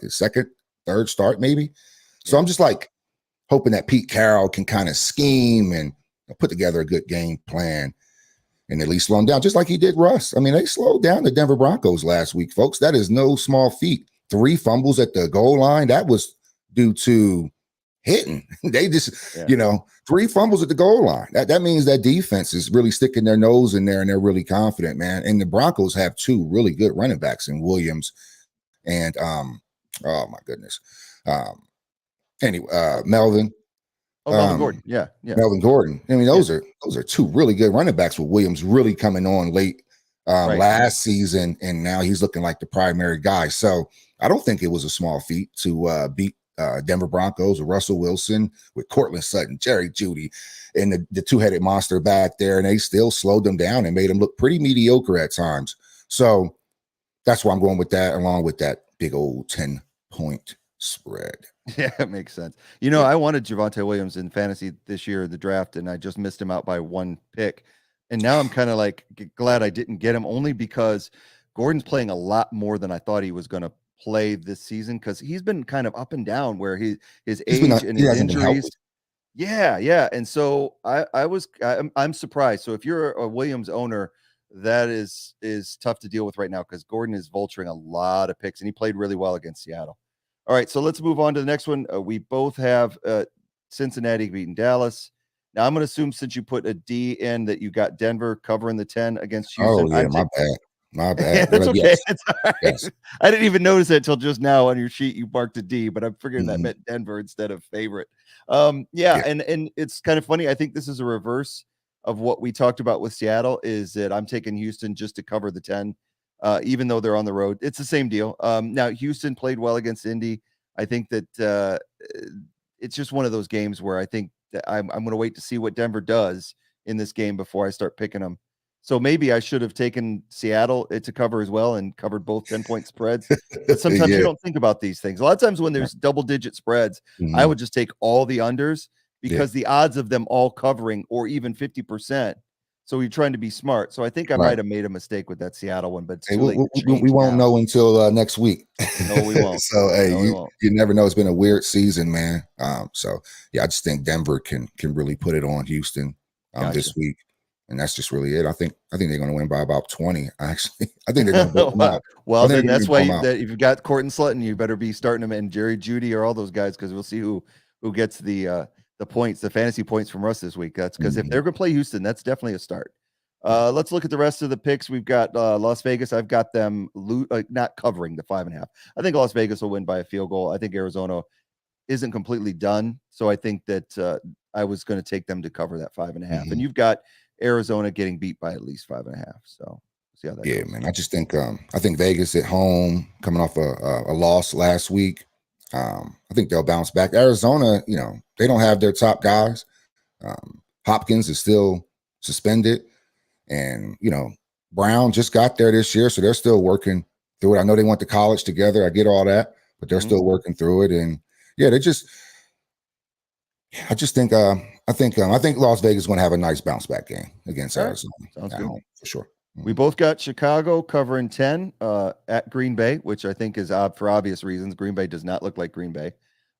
second, third start, maybe. So I'm just like hoping that Pete Carroll can kind of scheme and put together a good game plan and at least slow him down, just like he did Russ. They slowed down the Denver Broncos last week, folks. That is no small feat. 3 fumbles at the goal line. That was due to hitting. They just, 3 fumbles at the goal line. That means that defense is really sticking their nose in there and they're really confident, man. And the Broncos have 2 really good running backs in Williams and oh my goodness. Melvin. Oh, Melvin Gordon. Yeah, yeah. Melvin Gordon. I mean, Yeah. those are two really good running backs with Williams really coming on late Right. last season, and now he's looking like the primary guy. So I don't think it was a small feat to beat Denver Broncos with Russell Wilson, with Cortland Sutton, Jerry Jeudy, and the two-headed monster back there, and they still slowed them down and made them look pretty mediocre at times. So that's why I'm going with that, along with that big old 10-point spread. Yeah, it makes sense. You know, I wanted Javonte Williams in fantasy this year in the draft, and I just missed him out by one pick. And now I'm kind of like glad I didn't get him, only because Gordon's playing a lot more than I thought he was going to play this season, because he's been kind of up and down where his age and He his hasn't been healthy. injuries. Yeah, yeah. And so I'm surprised. So if you're a Williams owner, that is tough to deal with right now, because Gordon is vulturing a lot of picks, and he played really well against Seattle. All right, so let's move on to the next one. We both have Cincinnati beating Dallas. Now I'm going to assume, since you put a D in, that you got Denver covering the 10 against Houston. Oh yeah, my bad. My bad. Yeah, that's okay. Yes. It's all right. Yes. I didn't even notice that until just now on your sheet. You marked a D, but I'm figuring that Mhm. meant Denver instead of favorite. Yeah. And it's kind of funny. I think this is a reverse of what we talked about with Seattle, is that I'm taking Houston just to cover the 10, even though they're on the road. It's the same deal. Now, Houston played well against Indy. I think that it's just one of those games where I think that I'm going to wait to see what Denver does in this game before I start picking them. So maybe I should have taken Seattle to cover as well and covered both 10-point spreads. But sometimes you Yeah. don't think about these things. A lot of times when there's double-digit spreads, I Mhm. would just take all the unders, because the odds of them all covering, or even 50%. So you're trying to be smart. So I think I Right. might have made a mistake with that Seattle one, but it's Hey, too late to change we won't now. know until next week. No, we won't. So hey, No, we won't. you never know. It's been a weird season, man. So yeah, I just think Denver can really put it on Houston this Gotcha. week, and that's just really it. I think they're going to win by about 20. Actually, I think they're going to blow them out. Well, They're then gonna that's blow why 'em out. that if you've got Courtland Sutton, you better be starting him, and Jerry Jeudy or all those guys, because we'll see who gets the points, the fantasy points from us this week. That's because if Mhm. they're going to play Houston, that's definitely a start. Let's look at the rest of the picks. We've got Las Vegas. I've got them not covering the 5.5. I think Las Vegas will win by a field goal. I think Arizona isn't completely done, so I think that I was going to take them to cover that 5.5. Mhm. And you've got Arizona getting beat by at least 5.5. So see how that Yeah, goes. man. I just think Vegas at home, coming off a loss last week. I think they'll bounce back. Arizona, they don't have their top guys. Hopkins is still suspended, and Brown just got there this year, so they're still working through it. I know they went to college together. I get all that, but they're still working through it. And yeah, I just think I think Las Vegas is going to have a nice bounce back game against All right. Arizona Sounds at good. home for sure. We both got Chicago covering 10 at Green Bay, which I think is odd for obvious reasons. Green Bay does not look like Green Bay.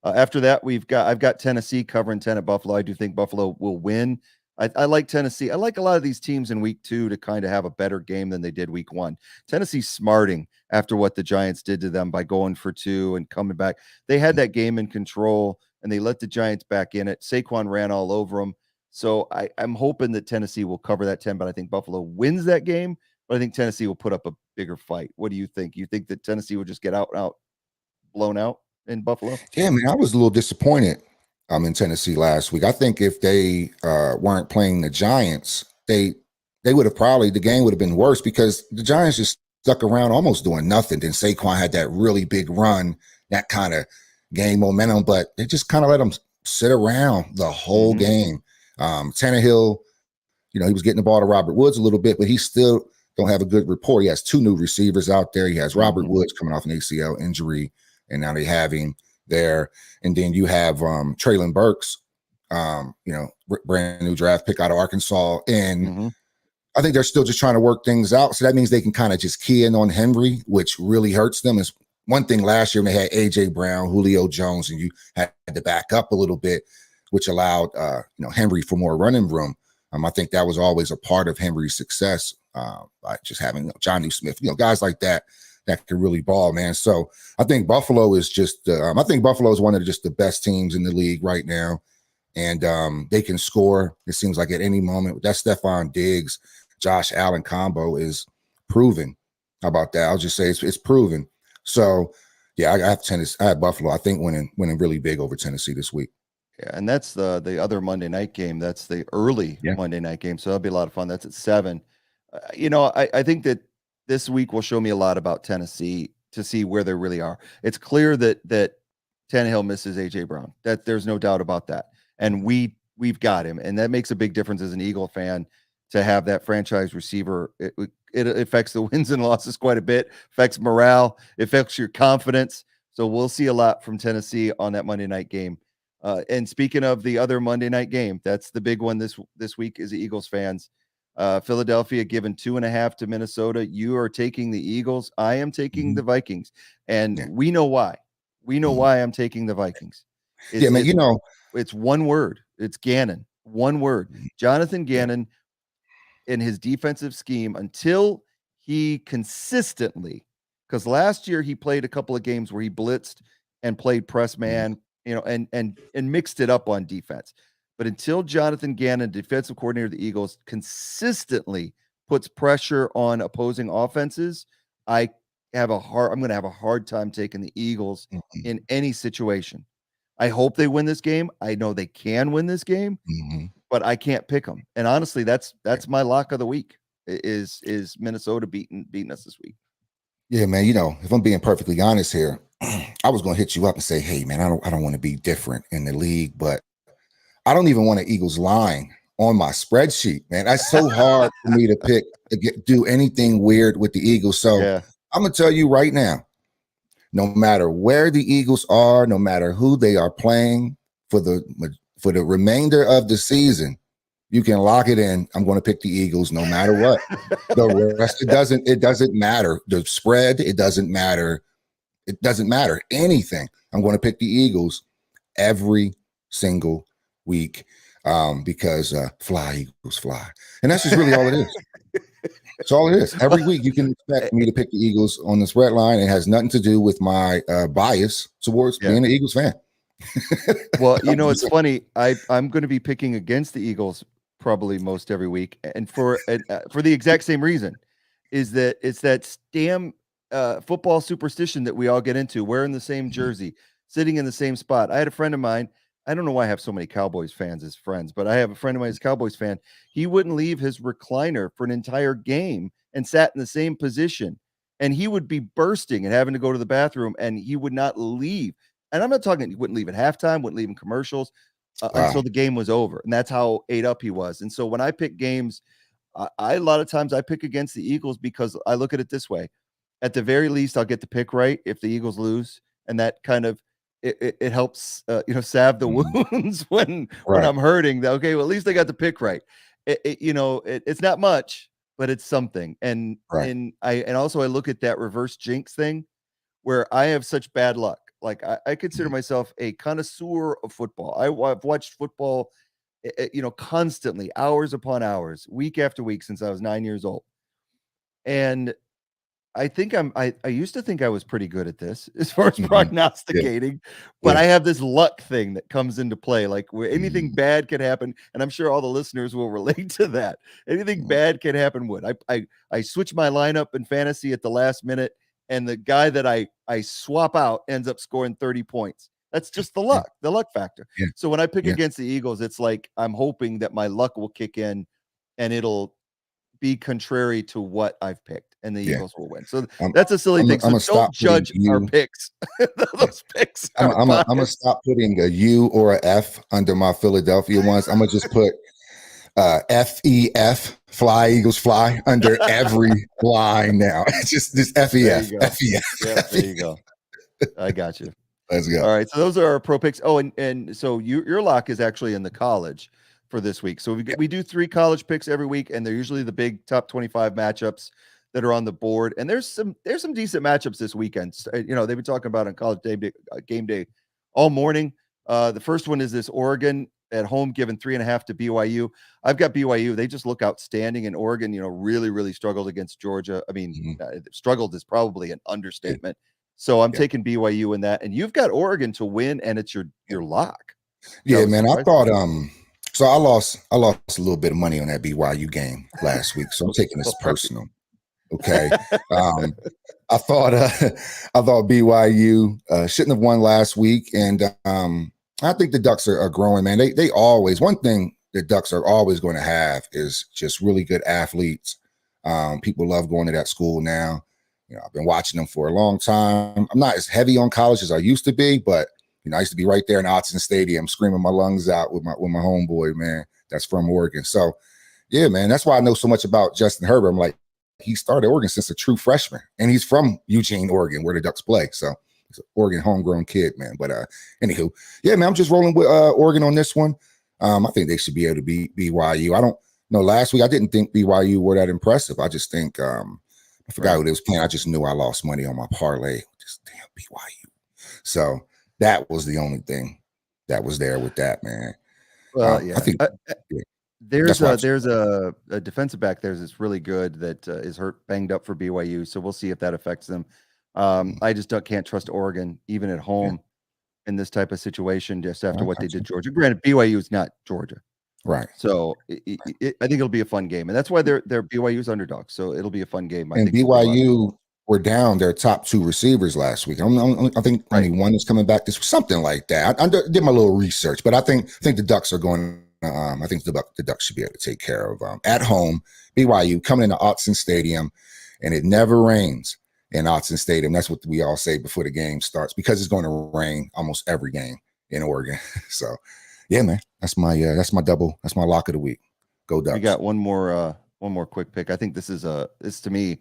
After that, I've got Tennessee covering 10 at Buffalo. I do think Buffalo will win. I like Tennessee. I like a lot of these teams in week 2 to kind of have a better game than they did week 1. Tennessee's smarting after what the Giants did to them by going for 2 and coming back. They had that game in control, and they let the Giants back in it. Saquon ran all over them. So I'm hoping that Tennessee will cover that 10, but I think Buffalo wins that game. But I think Tennessee will put up a bigger fight. What do you think? You think that Tennessee will just get blown out in Buffalo? Yeah, man, I was a little disappointed in Tennessee last week. I think if they weren't playing the Giants, they would have probably, the game would have been worse, because the Giants just stuck around almost doing nothing. Then Saquon had that really big run, that kind of game momentum, but they just kind of let them sit around the whole game. Tannehill, he was getting the ball to Robert Woods a little bit, but he still don't have a good rapport. He has 2 new receivers out there. He has Robert Woods coming off an ACL injury, and now they have him there. And then you have Traylon Burks, brand new draft pick out of Arkansas. And I think they're still just trying to work things out. So that means they can kind of just key in on Henry, which really hurts them. Is one thing last year when they had A.J. Brown, Julio Jones, and you had to back up a little bit, which allowed Henry for more running room. I think that was always a part of Henry's success, by just having Johnny Smith, guys like that can really ball, man. So I think Buffalo is just, I think Buffalo is one of just the best teams in the league right now, and they can score. It seems like at any moment. That Stephon Diggs, Josh Allen combo is proven. How about that? I'll just say it's proven. So yeah, I have Tennessee. I have Buffalo. I think winning really big over Tennessee this week. Yeah, and that's the other Monday night game. That's the early Yeah. Monday night game, so that'll be a lot of fun. That's at 7. I think that this week will show me a lot about Tennessee to see where they really are. It's clear that Tannehill misses AJ Brown. That there's no doubt about that, and we've got him, and that makes a big difference as an Eagle fan to have that franchise receiver. It affects the wins and losses quite a bit, affects morale, affects your confidence. So we'll see a lot from Tennessee on that Monday night game. And speaking of the other Monday night game, that's the big one this week is the Eagles fans. Philadelphia given 2.5 to Minnesota. You are taking the Eagles. I am taking Mhm. the Vikings, and Yeah. we know why. We know Mhm. why I'm taking the Vikings. Yeah, It's man. it's it's one word. It's Gannon. One word. Mhm. Jonathan Yeah. Gannon in his defensive scheme until he consistently, because last year he played a couple of games where he blitzed and played press Mhm. man, and mixed it up on defense. But until Jonathan Gannon, defensive coordinator of the Eagles, consistently puts pressure on opposing offenses, I I'm going to have a hard time taking the Eagles Mhm. in any situation. I hope they win this game. I know they can win this game, Mhm. but I can't pick them. And honestly, that's Yeah. my lock of the week is Minnesota beating us this week. Yeah, man. If I'm being perfectly honest here, I was gonna hit you up and say, hey, man, I don't want to be different in the league, but I don't even want an Eagles line on my spreadsheet, man. That's so hard for me to pick do anything weird with the Eagles. So Yeah. I'm gonna tell you right now, no matter where the Eagles are, no matter who they are playing for the remainder of the season, you can lock it in. I'm going to pick the Eagles no matter what. The rest, it doesn't matter. The spread, it doesn't matter. It doesn't matter anything. I'm going to pick the Eagles every single week because fly Eagles fly, and that's just really all it is. That's all it is. Every week you can expect me to pick the Eagles on the spread line. It has nothing to do with my bias towards Yeah. being an Eagles fan. Well, it's funny. I'm going to be picking against the Eagles probably most every week, and for the exact same reason, is that it's that damn football superstition that we all get into, wearing the same Mhm. jersey, sitting in the same spot. I had a friend of mine. I don't know why I have so many Cowboys fans as friends, but I have a friend of mine who's a Cowboys fan. He wouldn't leave his recliner for an entire game and sat in the same position. And he would be bursting and having to go to the bathroom, and he would not leave. And I'm not talking, he wouldn't leave at halftime, wouldn't leave in commercials Wow. until the game was over. And that's how ate up he was. And so when I pick games, I a lot of times I pick against the Eagles because I look at it this way. At the very least, I'll get the pick right if the Eagles lose. And that kind of it helps salve the Mhm. wounds when Right. I'm hurting. Okay, well, at least I got the pick right. It's not much, but it's something. And Right. and also I look at that reverse jinx thing where I have such bad luck. Like I consider Mhm. myself a connoisseur of football. I've watched football, constantly, hours upon hours, week after week since I was 9 years old. And I think I used to think I was pretty good at this as far as Mhm. Yeah. prognosticating, but Yeah. I have this luck thing that comes into play, like where anything Mhm. bad could happen, and I'm sure all the listeners will relate to that. Anything Mhm. bad can happen would. I switch my lineup in fantasy at the last minute, and the guy that I swap out ends up scoring 30 points. That's just Yeah. the luck factor. Yeah. So when I pick Yeah. against the Eagles, it's like I'm hoping that my luck will kick in and it'll be contrary to what I've picked, and the Yeah. Eagles will win. So I'm that's a silly I'm thing. So gonna don't stop putting judge our you. picks. Yeah. Those picks I'm are I'm gonna biased. stop putting a U or a F under my Philadelphia ones. I'm gonna just put FEF, Fly Eagles Fly, under every line now. It's just this There FEF, you go. FEF, Yep, there you FEF. go. I got you. Let's go. All right, so those are our pro picks. Oh, and so your lock is actually in the college for this week. So Yeah. we do 3 college picks every week, and they're usually the big top 25 matchups that are on the board. And there's some decent matchups this weekend. They've been talking about on college game day all morning. The first one is this Oregon at home giving 3.5 to BYU. I've got BYU. They just look outstanding, and Oregon, really, really struggled against Georgia. I mean, Mhm. struggled is probably an Yeah. understatement. So I'm Yeah. taking BYU in that, and you've got Oregon to win, and it's Yeah. your lock, which I Yeah, was man. I surprised thought about. so I lost a little bit of money on that BYU game last week. So I'm taking this Right. personal. Okay. Um, I thought I thought BYU shouldn't have won last week, and I think the Ducks are growing, man. They always, one thing the Ducks are always going to have is just really good athletes. People love going to that school now. I've been watching them for a long time. I'm not as heavy on college as I used to be, but I used to be right there in Autzen Stadium screaming my lungs out with my homeboy, man, that's from Oregon. So yeah, man, that's why I know so much about Justin Herbert. I'm like, he started Oregon since a true freshman, and he's from Eugene, Oregon, where the Ducks play. So he's an Oregon homegrown kid, man. But anywho, yeah, man, I'm just rolling with Oregon on this one. I think they should be able to beat BYU. I don't know. Last week, I didn't think BYU were that impressive. I just think I forgot who they was playing. I just knew I lost money on my parlay. Just damn BYU. So that was the only thing that was there with that, man. Well, yeah. I think yeah, there's a defensive back there that's really good that is banged up for BYU. So we'll see if that affects them. I just can't trust Oregon even at home in this type of situation just after what they did Georgia. Granted, BYU is not Georgia. Right. So I think it'll be a fun game. And that's why they're BYU's underdogs. So it'll be a fun game. And BYU were down their top 2 receivers last week. I think only one is coming back this something like that. I did my little research, but I think the Ducks are going. I think the Ducks should be able to take care of at home. BYU coming into Autzen Stadium, and it never rains in Autzen Stadium. That's what we all say before the game starts because it's going to rain almost every game in Oregon. So, yeah, man, that's my lock of the week. Go Ducks. We got one more quick pick. I think this is to me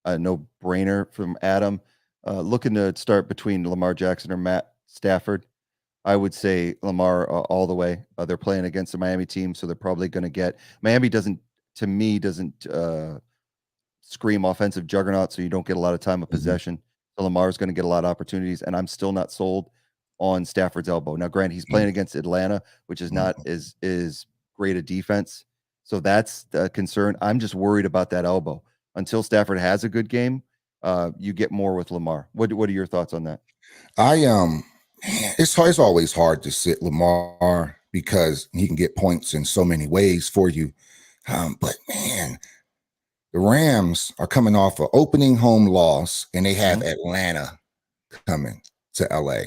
a no-brainer from Adam. Looking to start between Lamar Jackson or Matt Stafford. I would say Lamar all the way. They're playing against the Miami team, so they're probably going to get Miami doesn't scream offensive juggernaut, so you don't get a lot of time of possession. So Lamar's going to get a lot of opportunities, and I'm still not sold on Stafford's elbow. Now, granted, he's playing against Atlanta, which is not as great a defense, so that's the concern. I'm just worried about that elbow. Until Stafford has a good game, you get more with Lamar. What are your thoughts on that? It's always hard to sit Lamar because he can get points in so many ways for you. But man, the Rams are coming off an opening home loss, and they have Atlanta coming to LA.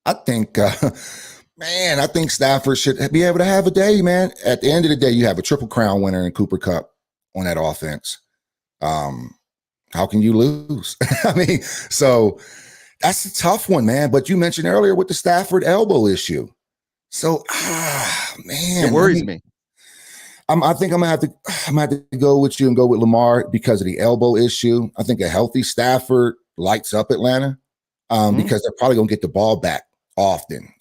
I think, I think Stafford should be able to have a day, man. At the end of the day, you have a Triple Crown winner in Cooper Kupp on that offense. How can you lose? I mean, so that's a tough one, man. But you mentioned earlier with the Stafford elbow issue. So, man, it worries me. I think I'm gonna have to go with you and go with Lamar because of the elbow issue. I think a healthy Stafford lights up Atlanta because they're probably gonna get the ball back often.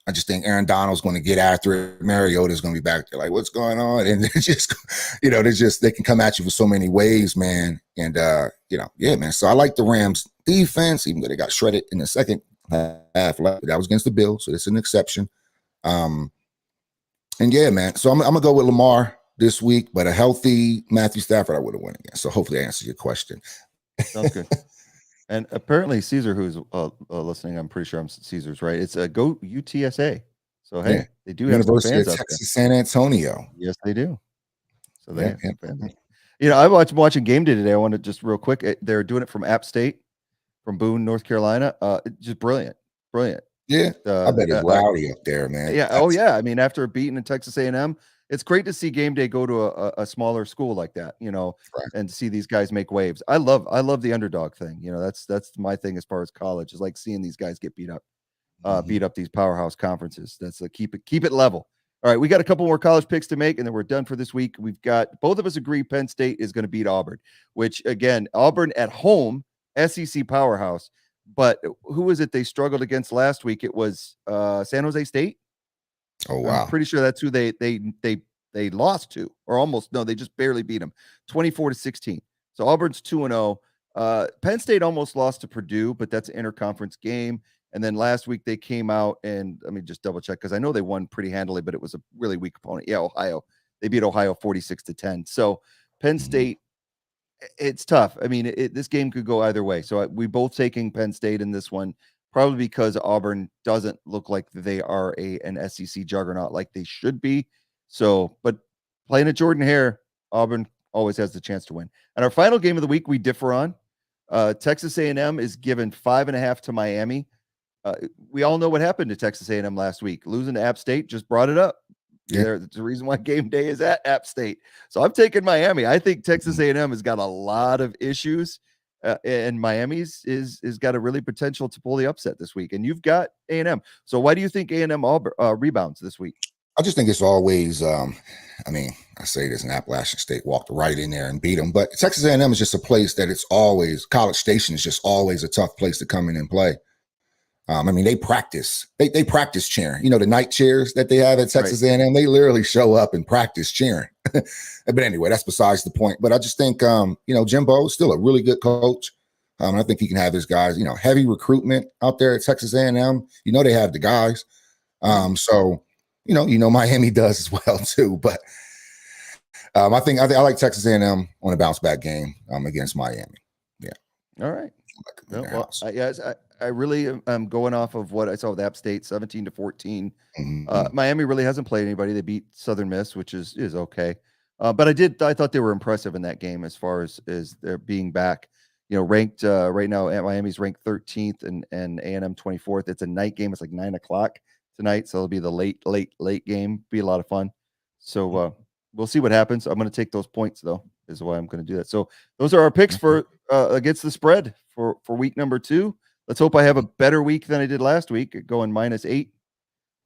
I just think Aaron Donald's going to get after it. Mariota's going to be back there like, what's going on? And they're just, they can come at you for so many ways, man. And, yeah, man. So I like the Rams defense, even though they got shredded in the second half. That was against the Bills, so it's an exception. And yeah, man. So I'm going to go with Lamar this week, but a healthy Matthew Stafford, I would have won again. So hopefully I answered your question. Sounds good. And apparently Caesar, who's listening, I'm pretty sure I'm Caesar's right. It's a Go UTSA. So hey, they do have University fans of Texas, San Antonio. Yes, they do. So they have fans. I watching Game Day today. I wanted to just real quick. They're doing it from App State, from Boone, North Carolina. Just brilliant. Yeah, I bet it's rowdy up there, man. Yeah. Oh yeah. I mean, after beating in Texas A&M, it's great to see Game Day go to a smaller school like that, and see these guys make waves. I love the underdog thing. That's my thing as far as college is like seeing these guys get beat up these powerhouse conferences. That's keep it level. All right, we got a couple more college picks to make, and then we're done for this week. We've got both of us agree Penn State is going to beat Auburn, which again, Auburn at home, SEC powerhouse. But who was it they struggled against last week? It was San Jose State. Oh wow! I'm pretty sure that's who they lost to, or almost. No, they just barely beat them, 24-16. So Auburn's 2-0. Penn State almost lost to Purdue, but that's an interconference game. And then last week they came out and let me just double check because I know they won pretty handily, but it was a really weak opponent. Yeah, Ohio. They beat Ohio 46-10. So Penn State, it's tough. I mean, this game could go either way. So we both taking Penn State in this one. Probably because Auburn doesn't look like they are an SEC juggernaut like they should be. So, but playing at Jordan Hare, Auburn always has the chance to win. And our final game of the week, we differ on. Texas A&M is given 5.5 to Miami. We all know what happened to Texas A&M last week. Losing to App State, just brought it up. Yeah. There's the reason why game day is at App State. So I'm taking Miami. I think Texas A&M has got a lot of issues, and Miami's is got a really potential to pull the upset this week. And you've got A&M. So why do you think A&M rebounds this week? I just think it's always, I mean, I say this, and Appalachian State walked right in there and beat them. But Texas A&M is just a place that it's always, College Station is just always a tough place to come in and play. I mean, they practice practice cheering. You know, the night cheers that they have at Texas A&M, they literally show up and practice cheering. But anyway, that's besides the point. But I just think, Jimbo is still a really good coach. I think he can have his guys, heavy recruitment out there at Texas A&M. They have the guys. So, Miami does as well too. But I like Texas A&M on a bounce back game against Miami. Yeah. All right. I really am going off of what I saw with App State, 17-14. Miami really hasn't played anybody. They beat Southern Miss, which is okay. But I thought they were impressive in that game as far as their being back. Ranked right now, Miami's ranked 13th and A&M 24th. It's a night game. It's like 9:00 tonight, so it'll be the late game. Be a lot of fun. So we'll see what happens. I'm going to take those points though. Is why I'm going to do that. So those are our picks for against the spread for week number 2. Let's hope I have a better week than I did last week, going -8.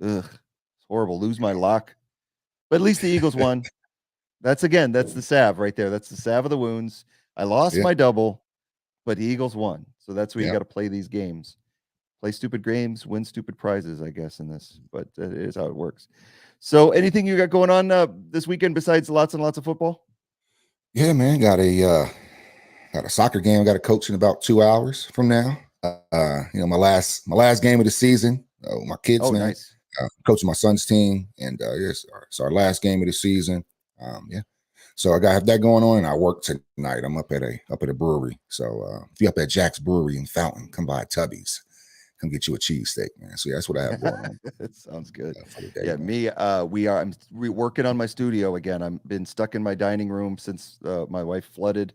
Ugh, it's horrible. Lose my lock. But at least the Eagles won. That's the salve right there. That's the salve of the wounds. I lost my double, but the Eagles won. So that's where you got to play these games. Play stupid games, win stupid prizes, I guess, in this. But that is how it works. So anything you got going on this weekend besides lots and lots of football? Yeah, man. Got a soccer game. I got to coach in about 2 hours from now. My last game of the season. My kids, man. Nice. Coaching my son's team, and it's our last game of the season. So I have that going on, and I work tonight. I'm up at a brewery. So if you're up at Jack's Brewery in Fountain, come by Tubby's. Come get you a cheesesteak, man. So that's what I have going on. That sounds good. I'm working on my studio again. I've been stuck in my dining room since my wife flooded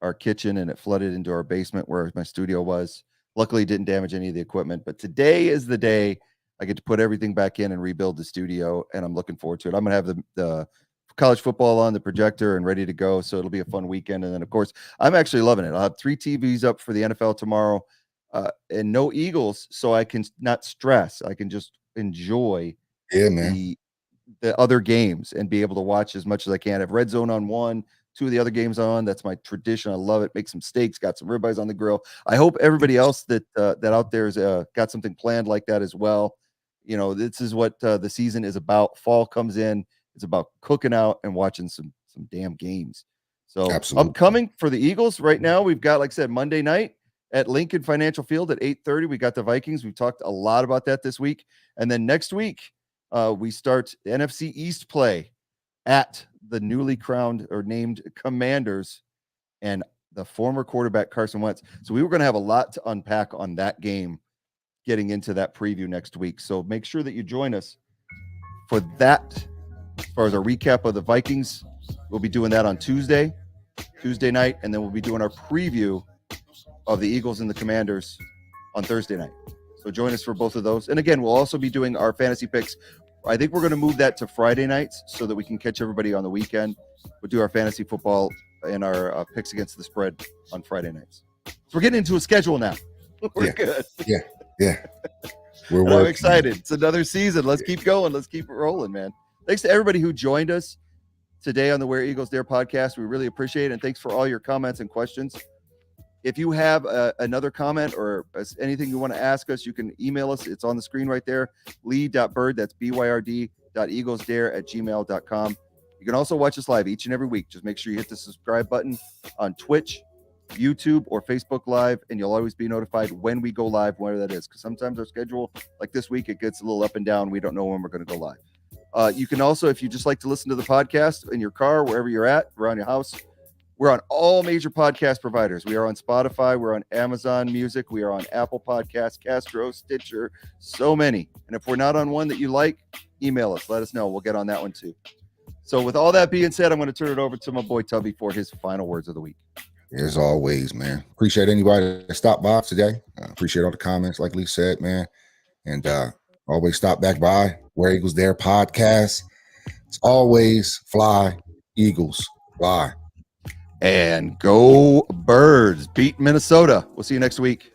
our kitchen, and it flooded into our basement where my studio was. Luckily, it didn't damage any of the equipment, but today is the day I get to put everything back in and rebuild the studio, and I'm looking forward to it. I'm going to have the college football on the projector and ready to go, so it'll be a fun weekend. And then, of course, I'm actually loving it. I'll have 3 TVs up for the NFL tomorrow, and no Eagles, so I can not stress. I can just enjoy the other games and be able to watch as much as I can. I have Red Zone on 1, 2 of the other games on. That's my tradition. I love it. Make some steaks, got some ribeyes on the grill. I hope everybody else that out there has got something planned like that as well. This is what the season is about. Fall comes in. It's about cooking out and watching some damn games. So upcoming for the Eagles right now, we've got, like I said, Monday night at Lincoln Financial Field at 8:30. We got the Vikings. We've talked a lot about that this week. And then next week, we start NFC East play at the newly crowned or named Commanders and the former quarterback Carson Wentz. So we were going to have a lot to unpack on that game getting into that preview next week. So make sure that you join us for that. As far as our recap of the Vikings, we'll be doing that on Tuesday night, and then we'll be doing our preview of the Eagles and the Commanders on Thursday night. So join us for both of those. And again, we'll also be doing our fantasy picks. I think we're going to move that to Friday nights so that we can catch everybody on the weekend. We'll do our fantasy football and our picks against the spread on Friday nights. So we're getting into a schedule now. We're good. Yeah. I'm excited. It's another season. Let's keep going. Let's keep it rolling, man. Thanks to everybody who joined us today on the Where Eagles Dare podcast. We really appreciate it. And thanks for all your comments and questions. If you have another comment or anything you want to ask us, you can email us. It's on the screen right there. Lee.bird, that's byrd.eaglesdare@gmail.com. You can also watch us live each and every week. Just make sure you hit the subscribe button on Twitch, YouTube, or Facebook Live, and you'll always be notified when we go live, where that is. Because sometimes our schedule, like this week, it gets a little up and down. We don't know when we're going to go live. You can also, if you just like to listen to the podcast in your car, wherever you're at, around your house, we're on all major podcast providers. We are on Spotify. We're on Amazon Music. We are on Apple Podcasts, Castro, Stitcher, so many. And if we're not on one that you like, email us. Let us know. We'll get on that one too. So with all that being said, I'm going to turn it over to my boy Tubby for his final words of the week. As always, man. Appreciate anybody that stopped by today. Appreciate all the comments, like Lee said, man. And always stop back by Where Eagles There podcast. It's always fly, Eagles, fly. And go Birds. Beat Minnesota. We'll see you next week.